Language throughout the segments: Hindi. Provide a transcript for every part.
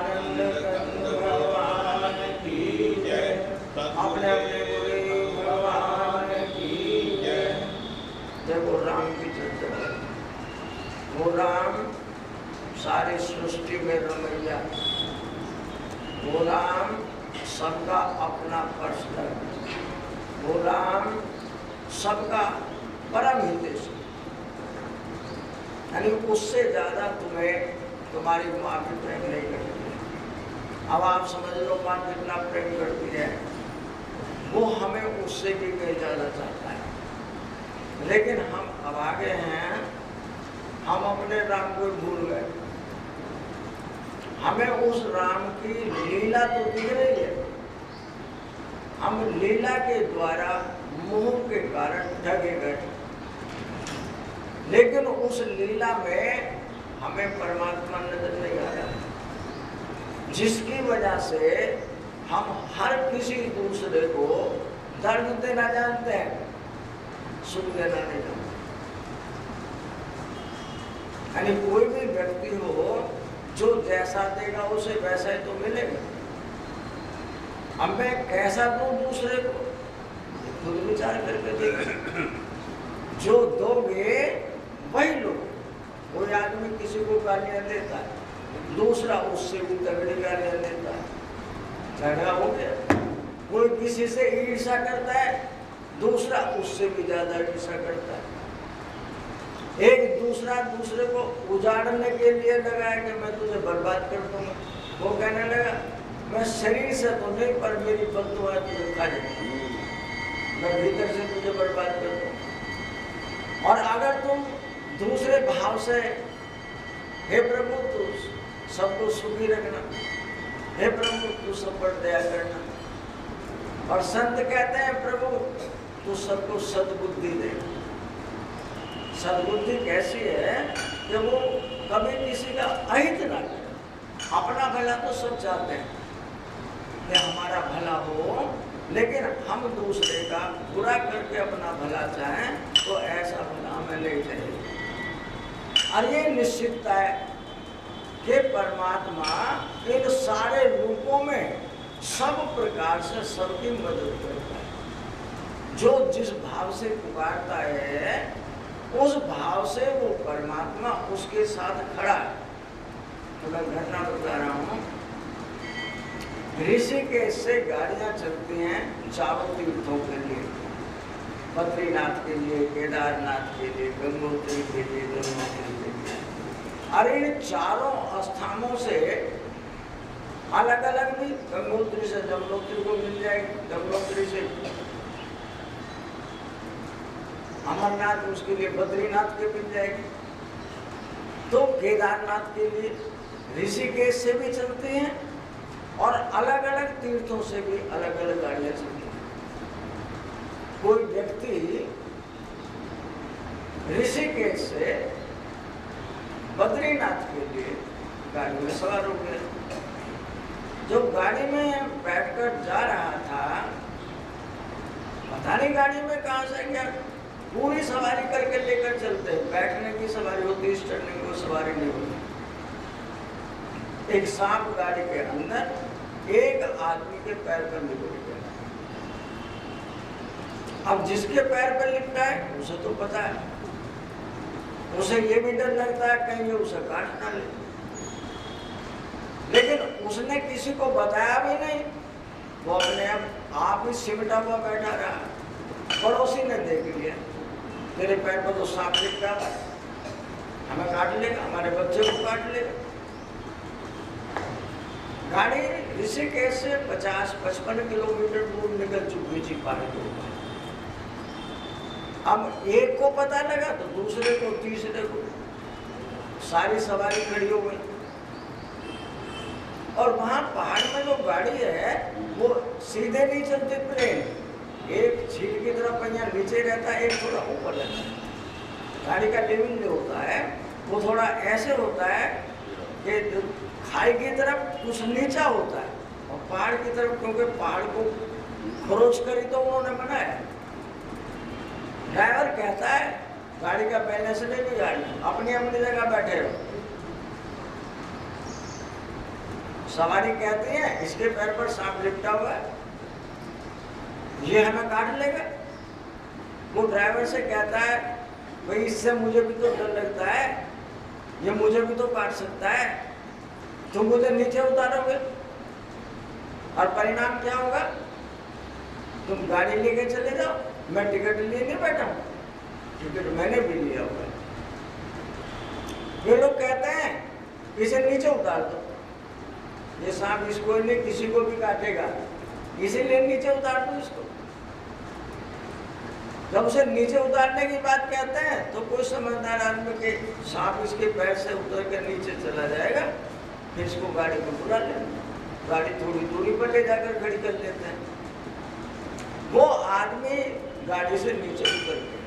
आनंद कंद भगवान की जय। अपने अपने बोले भगवान की जय। देखो राम की चर्चा है। वो राम सारी सृष्टि में रमैया, वो राम सबका अपना पर्सनल, वो राम सबका परम हितैषी। यानी उससे ज्यादा तुम्हें तुम्हारी माँ भी प्रेम नहीं करती है। अब आप समझ लो माँ कितना प्रेम करती है, वो हमें उससे भी कहीं ज्यादा चाहता है। लेकिन हम अब आगे हैं, हम अपने राम को भूल गए। हमें उस राम की लीला तो दिख रही है, हम लीला के द्वारा मोह के कारण ठगे गए, लेकिन उस लीला में हमें परमात्मा नजर नहीं आ रहा, जिसकी वजह से हम हर किसी दूसरे को दर्द देना जानते हैं, सुख देना नहीं जानते। यानी कोई भी व्यक्ति हो जो जैसा देगा उसे वैसा ही तो मिलेगा। अब मैं कैसा दूं दूसरे को, खुद विचार करके देखो। जो दोगे वही लो। कोई आदमी किसी को गालियां देता है, दूसरा उससे भी तगड़ी गालियां देता है, झगड़ा हो गया। कोई किसी से ईर्ष्या करता है, दूसरा उससे भी ज्यादा ईर्ष्या करता है। एक दूसरा दूसरे को उजाड़ने के लिए लगा है कि मैं तुझे बर्बाद कर दूंगा। वो कहने लगा मैं शरीर से तो नहीं पर मेरी बददुआ तुझे खा जाएगी, मैं भीतर से तुझे बर्बाद कर दूंगा। और अगर तुम दूसरे भाव से हे प्रभु तू सबको सुखी रखना, हे प्रभु तू सब पर दया करना, और संत कहते हैं प्रभु तू सबको सद्बुद्धि दे। सद्बुद्धि कैसी है कि वो कभी किसी का अहित ना करे। अपना भला तो सब चाहते हैं कि हमारा भला हो, लेकिन हम दूसरे का बुरा करके अपना भला चाहें तो ऐसा भला हमें नहीं चाहिए। और ये निश्चितता है कि परमात्मा इन सारे रूपों में सब प्रकार से सबकी मदद करता है। जो जिस भाव से पुकारता है उस भाव से वो परमात्मा उसके साथ खड़ा है। तो मैं घटना बता रहा हूँ। ऋषिकेश से गाड़ियाँ चलती हैं चारों तीर्थों के लिए, बद्रीनाथ के लिए, केदारनाथ के लिए, गंगोत्री के लिए, यमुनोत्री के लिए। और इन चारों स्थानों से अलग अलग भी, गंगोत्री से यमुनोत्री को मिल जाएगी, यमुनोत्री से अमरनाथ, उसके लिए बद्रीनाथ के मिल जाएगी। तो केदारनाथ के लिए ऋषिकेश से भी चलती हैं और अलग अलग तीर्थों से भी अलग अलग गाड़ियां चलती हैं। कोई व्यक्ति ऋषिकेश से बद्रीनाथ के लिए गाड़ी में सवार हो गया। जो गाड़ी में बैठकर जा रहा था, पता नहीं गाड़ी में कहां से गया, पूरी सवारी करके लेकर चलते हैं। बैठने की सवारी होती, चढ़ने की सवारी नहीं होती। एक सांप गाड़ी के अंदर एक आदमी के पैर पर लिपट गया। अब जिसके पैर पर लिपटा है उसे तो पता है, उसे ये भी डर लगता है कहीं ये उसे काट ना ले, लेकिन उसने किसी को बताया भी नहीं। वो अपने आप ही सिमटा हुआ बैठा रहा। पड़ोसी ने देख लिया, तेरे पैर पर तो सांप लिपटा है, हमें काट लेगा, हमारे बच्चे को काट लेगा। गाड़ी ऋषिकेश से 50-55 किलोमीटर दूर निकल चुकी थी पहाड़ी के ऊपर। अब एक को पता लगा तो दूसरे को, तीसरे को, सारी सवारी खड़ी हो गई। और वहां पहाड़ में जो गाड़ी है वो सीधे नहीं चलती प्लेन, एक झील की तरफ पहिया नीचे रहता है, एक थोड़ा ऊपर रहता है। गाड़ी का लेवल जो होता है वो थोड़ा ऐसे होता है कि खाई की तरफ कुछ नीचा होता है और पहाड़ की तरफ, क्योंकि पहाड़ को खरोच करी तो उन्होंने बनाया। ड्राइवर कहता है गाड़ी का बैलेंस नहीं बिगाड़ना, अपनी अपनी जगह बैठे रहो। सवारी कहती है इसके पैर पर सांप लिपटा हुआ है, ये हमें काट लेगा। वो ड्राइवर से कहता है भाई इससे मुझे भी तो डर लगता है, ये मुझे भी तो काट सकता है, तुम मुझे नीचे उतारोगे और परिणाम क्या होगा? तुम गाड़ी लेके चले जाओ, मैं टिकट लिए नहीं बैठा हूं, टिकट मैंने भी लिया हुआ है। ये लोग कहते हैं इसे नीचे उतार दो, ये सांप इसको नहीं किसी को भी काटेगा, इसीलिए नीचे उतार दो इसको। जब उसे नीचे उतारने की बात कहते हैं तो कोई समझदार आदमी के सांप इसके पैर से उतर कर नीचे चला जाएगा, फिर इसको गाड़ी में बुला लेंगे, गाड़ी थोड़ी दूरी पर ले जाकर खड़ी कर लेते हैं। वो आदमी गाड़ी से नीचे उतर गया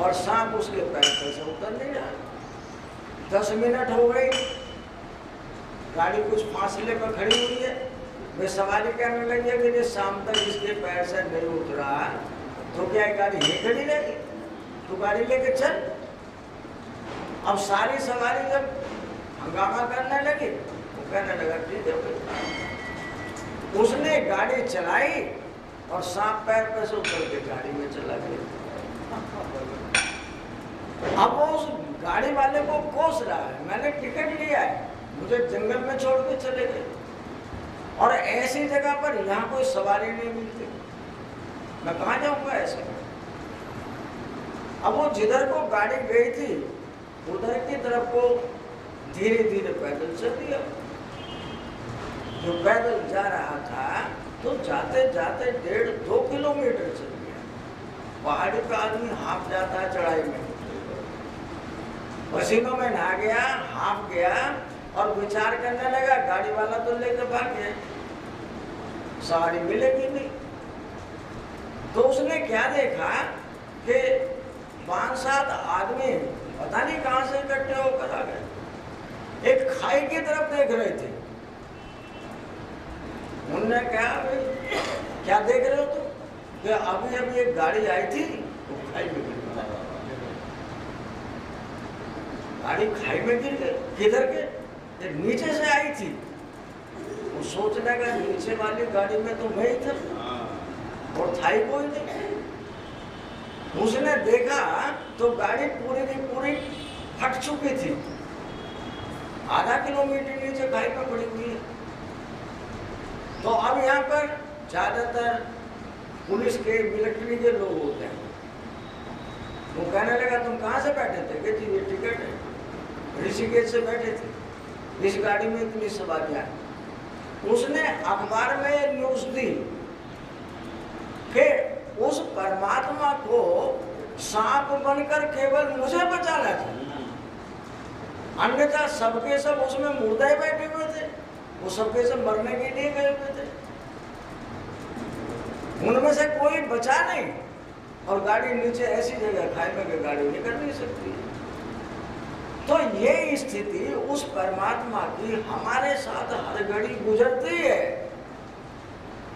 और सांप उसके पैर पर से उतर नहीं रहा। 10 मिनट हो गई, गाड़ी कुछ फासले पर खड़ी हुई है, वे सवारी कहने लगी है कि शाम तक इसके पैर से नहीं उतरा तो क्या गाड़ी ये खड़ी रहेगी, तो गाड़ी लेके चल। अब सारी सवारी जब हंगामा करने लगी वो कहने लगा ठीक है भाई। उसने गाड़ी चलाई और सांप पैर पे से उतर के गाड़ी में चला गया। अब वो उस गाड़ी वाले को कोस रहा है, मैंने टिकट लिया है, मुझे जंगल में छोड़ के चले गए और ऐसी जगह पर यहाँ कोई सवारी नहीं मिलती, मैं कहाँ जाऊंगा ऐसे। अब वो जिधर को गाड़ी गई थी उधर की तरफ को धीरे धीरे पैदल चल दिया। जो पैदल जा रहा था तो जाते जाते 1.5-2 किलोमीटर चल गया। पहाड़ी का आदमी हाफ जाता है चढ़ाई में, पसीनों में नहा गया, हाफ गया और विचार करने लगा गाड़ी वाला तो लेकर भाग गया, सवारी मिलेगी नहीं। तो उसने क्या देखा कि 5-7 आदमी पता नहीं कहां से इकट्ठे होकर आ गए, एक खाई की तरफ देख रहे थे। उन्होंने कहा भाई क्या देख रहे हो तुम? कि अभी अभी एक गाड़ी आई थी वो खाई में गिर गई। गाड़ी खाई में गिर गई, किधर के? नीचे से आई थी। वो सोचने का नीचे वाली गाड़ी में तो मैं ही था और था ही कोई नहीं। उसने देखा तो गाड़ी पूरी की पूरी फट चुकी थी, आधा किलोमीटर नीचे खाई में पड़ी हुई है। तो अब यहाँ पर ज्यादातर पुलिस के, मिलिट्री के लोग होते हैं। वो कहने लगा तुम कहाँ से बैठे थे? कि जी ये टिकट है, ऋषिकेश से बैठे थे, इस गाड़ी में इतनी सवारियां। उसने अखबार में न्यूज दी कि उस परमात्मा को सांप बनकर केवल मुझे बचाना था, अन्यथा सबके सब उसमें मुर्दा ही बैठे हुए थे, वो सबके सब मरने के लिए गए हुए थे, उनमें से कोई बचा नहीं। और गाड़ी नीचे ऐसी जगह खाई में गाड़ी निकल नहीं सकती। तो ये स्थिति उस परमात्मा की हमारे साथ हर घड़ी गुजरती है।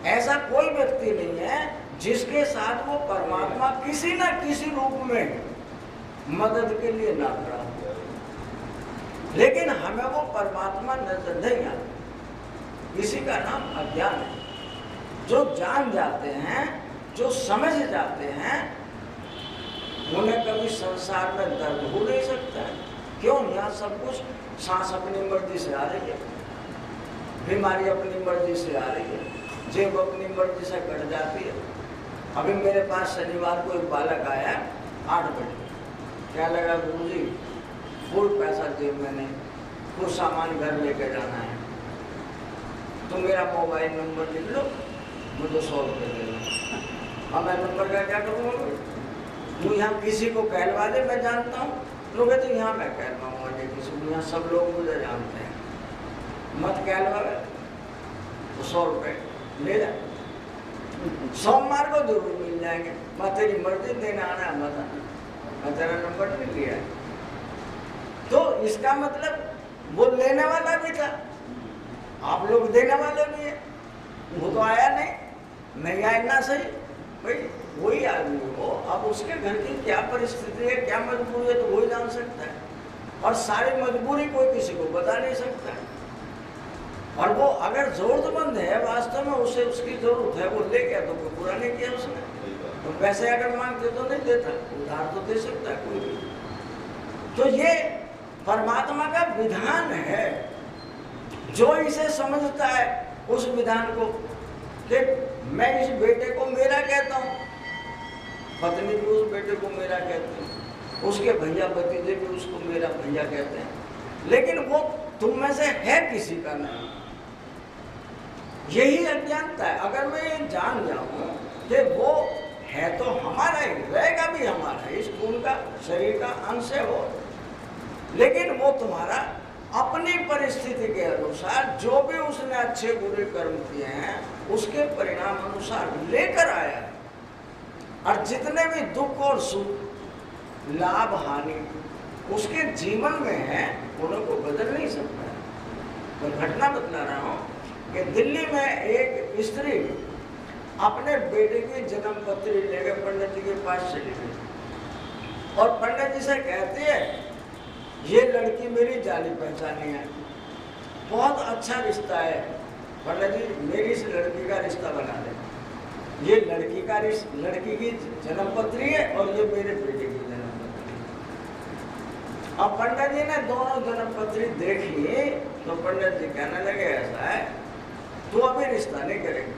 ऐसा कोई व्यक्ति नहीं है जिसके साथ वो परमात्मा किसी न किसी रूप में मदद के लिए ना खड़ा हो, लेकिन हमें वो परमात्मा नजर नहीं आता। इसी का नाम अज्ञान है। जो जान जाते हैं, जो समझ जाते हैं, उन्हें कभी संसार में दर्द हो नहीं सकता है। क्यों? यहाँ सब कुछ, सांस अपनी मर्जी से आ रही है, बीमारी अपनी मर्जी से आ रही है, जेब अपनी मर्जी से कट जाती है। अभी मेरे पास शनिवार को एक बालक आया 8 बजे, क्या लगा गुरुजी फुल पैसा जेब में नहीं, कुछ सामान घर लेके जाना है, तो मेरा मोबाइल नंबर लिख लो, मुझे 100 रुपये दे दो। अब मैं नंबर का क्या करूँगा? तू यहाँ किसी को कहलवा दे, मैं जानता हूँ लोग, तो यहाँ मैं कहलवाऊँगा किसी को, यहाँ सब लोग मुझे जानते हैं, मत कहलवा, तो 100 रुपये ले जा, सोमवार को जरूर मिल जाएंगे, मैं तेरी मर्जी, देना आना मत आना, मैं तेरा नंबर नहीं लिया है। तो इसका मतलब वो लेने वाला भी था, आप लोग देने वाले भी है, वो तो आया नहीं आया ना, सही भाई वही आदमी हो। अब उसके घर की क्या परिस्थिति है, क्या मजबूरी है, तो वही जान सकता है, और सारी मजबूरी कोई किसी को बता नहीं सकता है। और वो अगर जरूरतमंद है वास्तव में, उसे उसकी जरूरत है, वो ले गया तो कोई बुरा नहीं किया उसने। तो पैसे अगर मांगते तो नहीं देता, उधार तो दे सकता है कोई भी। तो ये परमात्मा का विधान है। जो इसे समझता है उस विधान को, कि मैं इस बेटे को मेरा कहता हूँ, पत्नी भी उस बेटे को मेरा कहती है, उसके भैया भतीजे भी उसको मेरा भैया कहते हैं, लेकिन वो तुम में से है किसी का नहीं। यही अज्ञानता है। अगर मैं ये जान जाऊं कि वो है तो हमारा ही, रहेगा भी हमारा, इस खून का शरीर का अंश है वो, लेकिन वो तुम्हारा अपनी परिस्थिति के अनुसार जो भी उसने अच्छे बुरे कर्म किए हैं उसके परिणाम अनुसार लेकर आया है। और जितने भी दुख और सुख, लाभ हानि उसके जीवन में है, उनको बदल नहीं सकता है। तो घटना बतला रहा हूँ कि दिल्ली में एक स्त्री अपने बेटे की जन्म पत्री लेकर पंडित जी के पास चली गई और पंडित जी से कहती है, ये लड़की मेरी जानी पहचानी है, बहुत अच्छा रिश्ता है, पंडित जी मेरी इस लड़की का रिश्ता बना दे। ये लड़की की जन्म पत्री है और ये मेरे बेटे की जन्म पत्री है। अब पंडित जी ने दोनों जन्म पत्री देख ली तो पंडित जी कहने लगे, ऐसा है तू अभी रिश्ता नहीं करेगी,